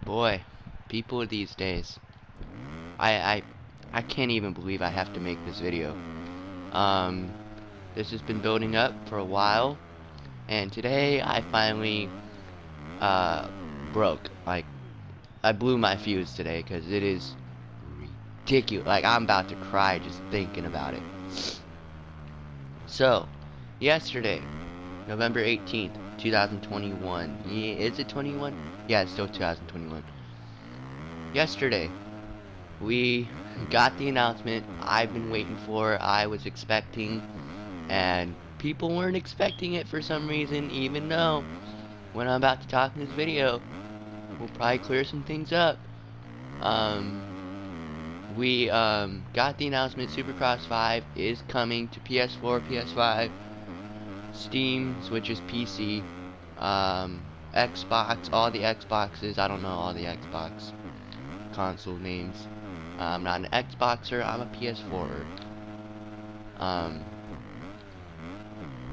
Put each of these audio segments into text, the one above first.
Boy, people these days. I I can't even believe I have to make this video. Um, this has been building up for a while, and today I finally uh broke. Like I blew my fuse today because it is ridiculous. Like I'm about to cry just thinking about it. So, yesterday, November 18th, 2021. Yeah, is it 21? Yeah, it's still 2021. Yesterday, we got the announcement I've been waiting for, I was expecting, and people weren't expecting it for some reason, even though when I'm about to talk in this video, we'll probably clear some things up. We got the announcement Supercross 5 is coming to PS4, PS5, Steam, Switches, PC, Xbox, all the Xboxes. I don't know all the Xbox console names. I'm not an Xboxer, I'm a PS4er.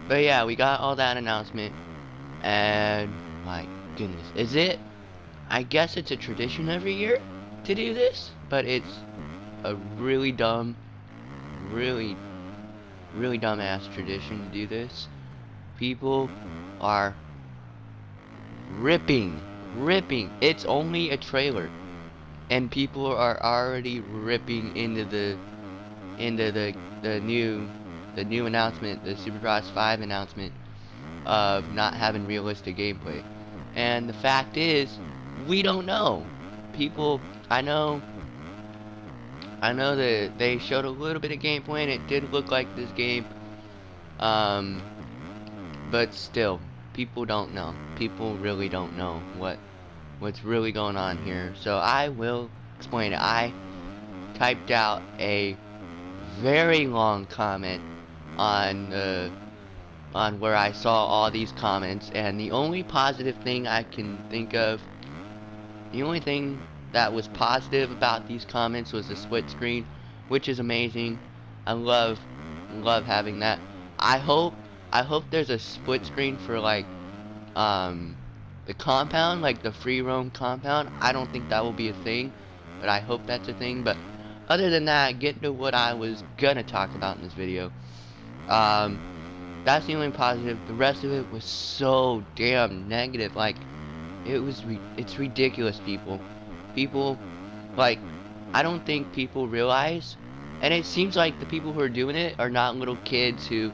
But yeah, we got all that announcement, and my goodness, is it? I guess it's a tradition every year to do this, but it's a really dumb, really dumbass tradition to do this. People are ripping. It's only a trailer, and people are already ripping into the new announcement, the Supercross 5 announcement of not having realistic gameplay. And the fact is, we don't know. People, I know that they showed a little bit of gameplay and it did look like this game. But still, people don't know. People really don't know what's really going on here. So I will explain it. I typed out a very long comment on where I saw all these comments, and the only positive thing I can think of, the only thing that was positive about these comments was the split screen, which is amazing. I love having that. I hope there's a split screen for like the compound, like the free roam compound. I don't think that will be a thing, but I hope that's a thing. But other than that, getting to what I was gonna talk about in this video, that's the only positive. The rest of it was so damn negative. Like it's ridiculous, people. People, like, I don't think people realize, and it seems like the people who are doing it are not little kids who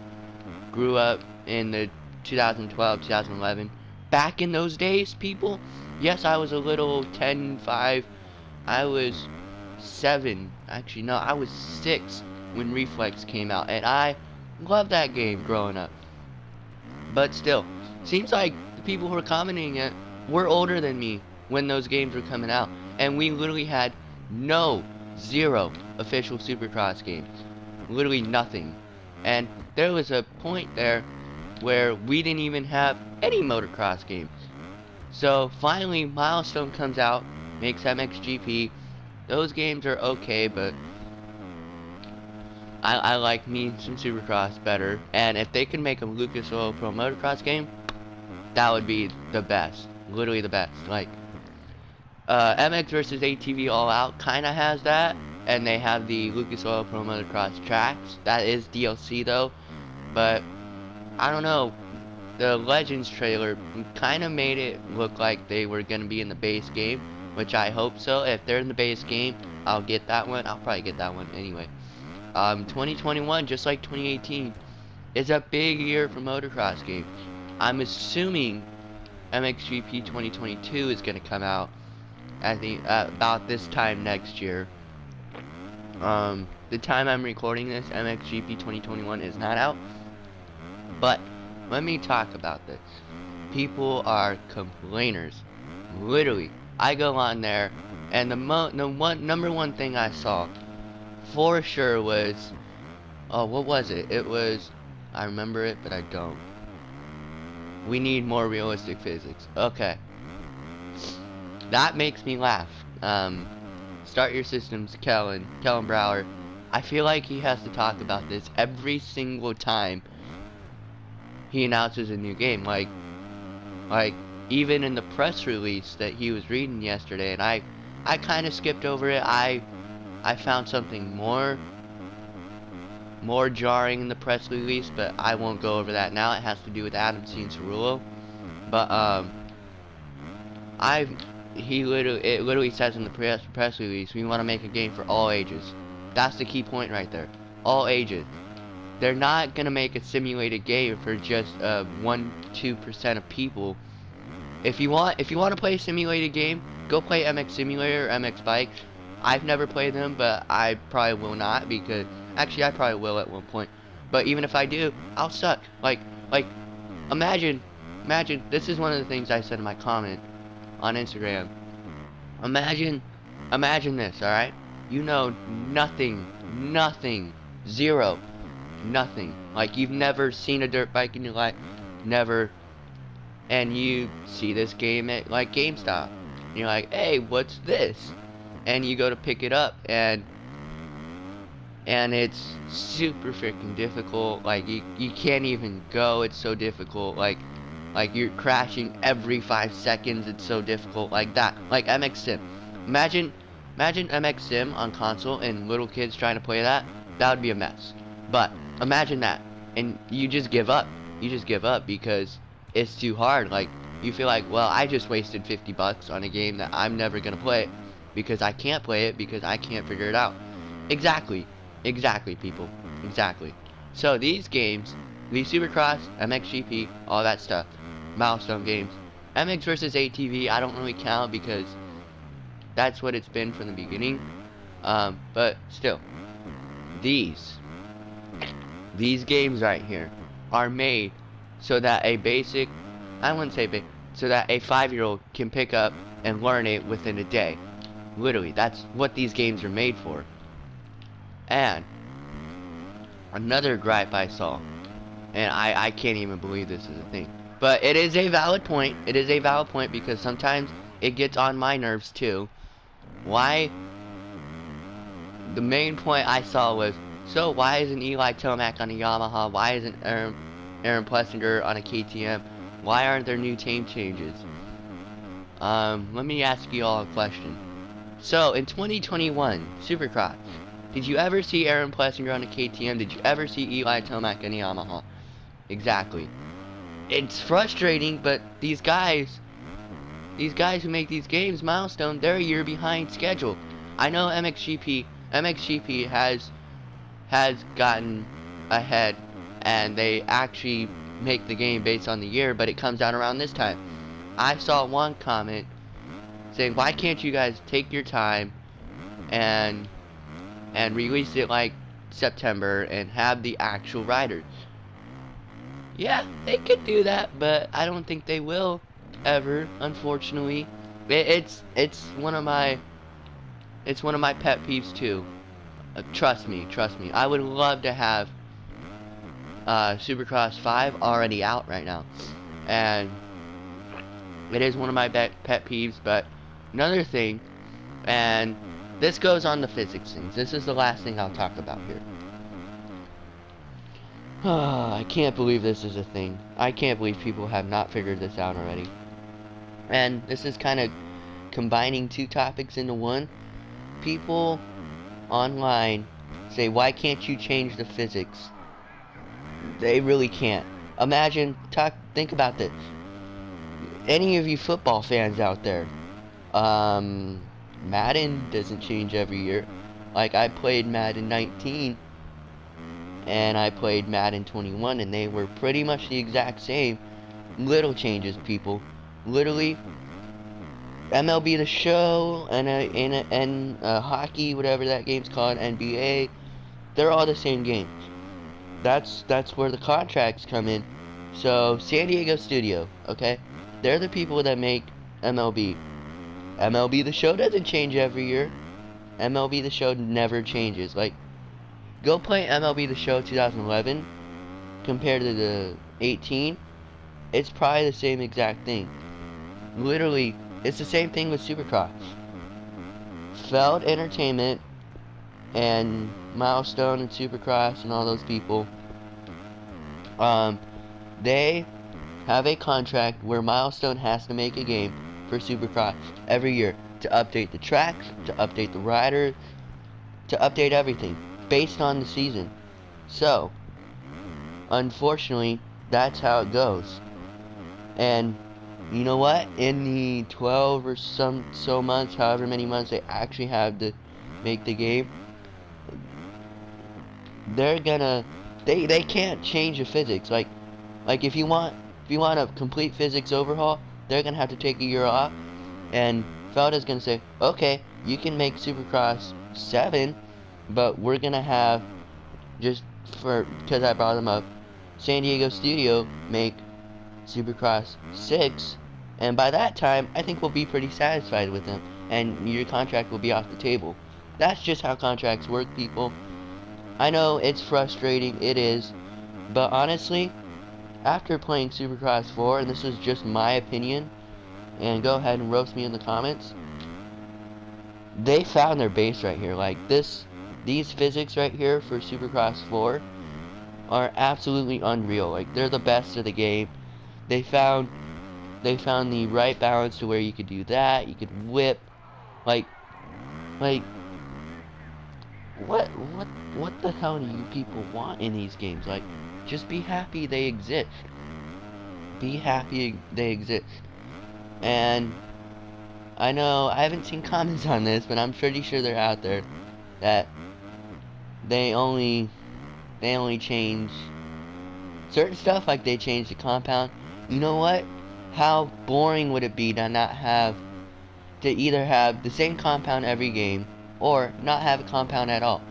grew up in the 2012, 2011. Back in those days, people, yes, I was a little 10, 5, I was 7, actually, no, I was 6 when Reflex came out, and I loved that game growing up. But still, seems like the people who are commenting it were older than me when those games were coming out, and we literally had zero official Supercross games, literally nothing. And there was a point there where we didn't even have any motocross games. So finally Milestone comes out, makes MXGP. Those games are okay, but I like me some Supercross better. And if they could make a Lucas Oil Pro motocross game, that would be the best. Literally the best. Like MX vs ATV All Out kinda has that, and they have the Lucas Oil Pro Motocross tracks. That is DLC though, but I don't know. The Legends trailer kinda made it look like they were gonna be in the base game, which I hope so. If they're in the base game, I'll get that one. I'll probably get that one anyway. 2021, just like 2018, is a big year for motocross games. I'm assuming MXGP 2022 is gonna come out at about this time next year. The time I'm recording this, MXGP 2021 is not out. But let me talk about this. People are complainers. Literally, I go on there, and the number one thing I saw for sure was, oh, what was it? It was, I remember it, but I don't. We need more realistic physics. Okay. That makes me laugh. Start Your Systems, Kellen Brower. I feel like he has to talk about this every single time he announces a new game. Like even in the press release that he was reading yesterday, and I kind of skipped over it. I found something more jarring in the press release, but I won't go over that now. It has to do with Adam Cianciarulo. But it literally says in the press release, we want to make a game for all ages. That's the key point right there. All ages. They're not gonna make a simulated game for just 1-2% of people. If you want to play a simulated game, go play MX Simulator or MX Bikes. I've never played them, but I probably will not, because actually I probably will at one point. But even if I do, I'll suck. Like imagine this is one of the things I said in my comment on Instagram. Imagine this, alright? You know nothing, zero, nothing. Like, you've never seen a dirt bike in your life, never, and you see this game at, like, GameStop. And you're like, hey, what's this? And you go to pick it up, and it's super freaking difficult. Like, you can't even go, it's so difficult. Like you're crashing every 5 seconds, it's so difficult. Like that. Like MX Sim. Imagine MX Sim on console and little kids trying to play that. That would be a mess. But imagine that, and you just give up. You just give up because it's too hard. Like, you feel like, well, I just wasted $50 on a game that I'm never gonna play because I can't play it because I can't figure it out. Exactly, people, exactly. So these games, these Supercross, MXGP, all that stuff, milestone games, MX versus ATV, I don't really count because that's what it's been from the beginning. But still, these games right here are made so that a basic, I wouldn't say big, so that a 5-year-old can pick up and learn it within a day. Literally, that's what these games are made for. And another gripe I saw, and I can't even believe this is a thing, but it is a valid point. It is a valid point because sometimes it gets on my nerves too. Why? The main point I saw was, so why isn't Eli Tomac on a Yamaha? Why isn't Aaron Plessinger on a KTM? Why aren't there new team changes? Let me ask you all a question. So, in 2021, Supercross, did you ever see Aaron Plessinger on a KTM? Did you ever see Eli Tomac on a Yamaha? Exactly. It's frustrating, but these guys who make these games, Milestone, they're a year behind schedule. I know MXGP has gotten ahead, and they actually make the game based on the year, but it comes out around this time. I saw one comment saying, why can't you guys take your time and release it like September and have the actual riders? Yeah, they could do that, but I don't think they will ever, unfortunately. It's one of my pet peeves too. Trust me. I would love to have Supercross 5 already out right now, and it is one of my pet peeves. But another thing, and this goes on the physics things. This is the last thing I'll talk about here. I can't believe this is a thing. I can't believe people have not figured this out already. And this is kind of combining two topics into one. People online say, why can't you change the physics? They really can't. Think about this. Any of you football fans out there, Madden doesn't change every year. Like, I played Madden 19 and I played Madden 21, and they were pretty much the exact same. Little changes, people. Literally, MLB The Show and hockey, whatever that game's called, NBA, they're all the same games. That's where the contracts come in. So San Diego Studio, okay, they're the people that make MLB. MLB The Show doesn't change every year. MLB The Show never changes. Like, go play MLB The Show 2011 compared to the 18. It's probably the same exact thing. Literally, it's the same thing with Supercross. Feld Entertainment and Milestone and Supercross and all those people, they have a contract where Milestone has to make a game for Supercross every year to update the tracks, to update the riders, to update everything based on the season. So, unfortunately, that's how it goes. And you know what? In the 12 or so months, however many months they actually have to make the game, they're gonna they can't change the physics. Like if you want a complete physics overhaul, they're gonna have to take a year off, and Felda's gonna say, okay, you can make Supercross 7, but we're gonna have, just for because I brought them up, San Diego Studio make Supercross 6, and by that time I think we'll be pretty satisfied with them, and your contract will be off the table. That's just how contracts work, people. I know it's frustrating, it is, but honestly, after playing Supercross 4, and this is just my opinion, and go ahead and roast me in the comments, they found their base right here. Like these physics right here for Supercross 4 are absolutely unreal. Like, they're the best of the game. They found the right balance to where you could do that, you could whip, like what the hell do you people want in these games? Like, just be happy they exist. Be happy they exist. And I know I haven't seen comments on this, but I'm pretty sure they're out there that they only change certain stuff, like they change the compound. You know what? How boring would it be to not have, to either have the same compound every game or not have a compound at all?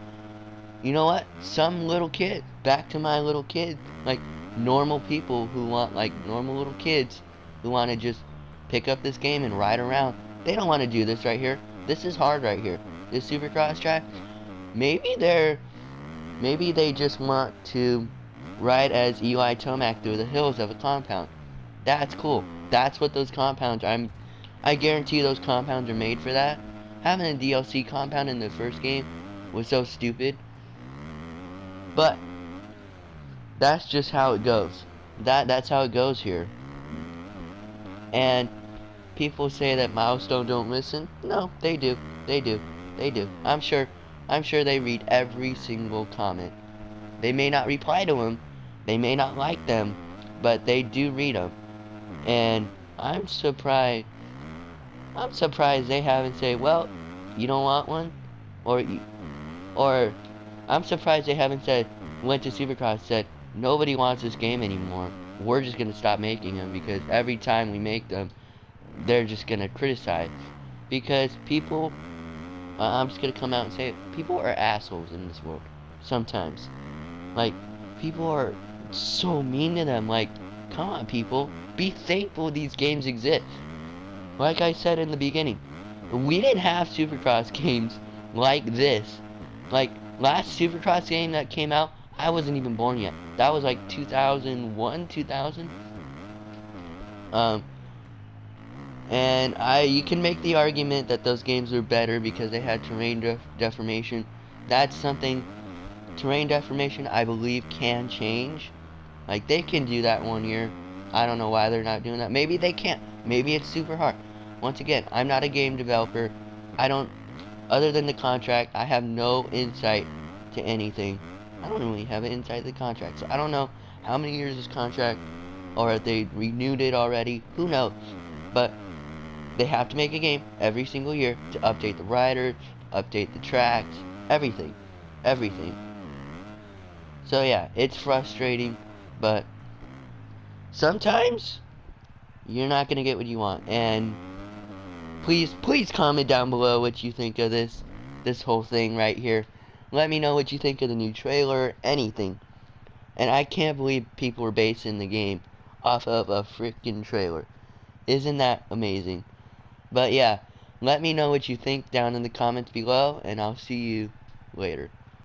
You know what? Some little kid, back to my little kid, like normal people who want, like normal little kids who want to just pick up this game and ride around. They don't want to do this right here. This is hard right here. This Supercross track. Maybe they just want to ride as Eli Tomac through the hills of a compound. That's cool. That's what those compounds are. I guarantee those compounds are made for that. Having a DLC compound in the first game was so stupid. But that's just how it goes. That's how it goes here. And people say that Milestone don't listen. No, they do. They do. They do. I'm sure they read every single comment. They may not reply to them. They may not like them, but they do read them. And I'm surprised they haven't said, well, you don't want one? Or I'm surprised they haven't said, went to Supercross, said, nobody wants this game anymore. We're just going to stop making them, because every time we make them, they're just going to criticize. Because people, I'm just going to come out and say it, people are assholes in this world. Sometimes. Like, people are so mean to them. Like, come on, people. Be thankful these games exist. Like I said in the beginning, we didn't have Supercross games like this. Like, last Supercross game that came out, I wasn't even born yet. That was like 2001, 2000. And you can make the argument that those games were better because they had terrain deformation. That's something, terrain deformation, I believe, can change. Like, they can do that one year. I don't know why they're not doing that. Maybe they can't. Maybe it's super hard. Once again, I'm not a game developer. Other than the contract, I have no insight to anything. I don't really have an insight to the contract. So I don't know how many years this contract, or if they renewed it already. Who knows? But they have to make a game every single year to update the riders, update the tracks, everything. Everything. So yeah, it's frustrating, but sometimes you're not gonna get what you want. And please comment down below what you think of this whole thing right here. Let me know what you think of the new trailer, anything. And I can't believe people are basing the game off of a freaking trailer. Isn't that amazing? But yeah, let me know what you think down in the comments below, and I'll see you later.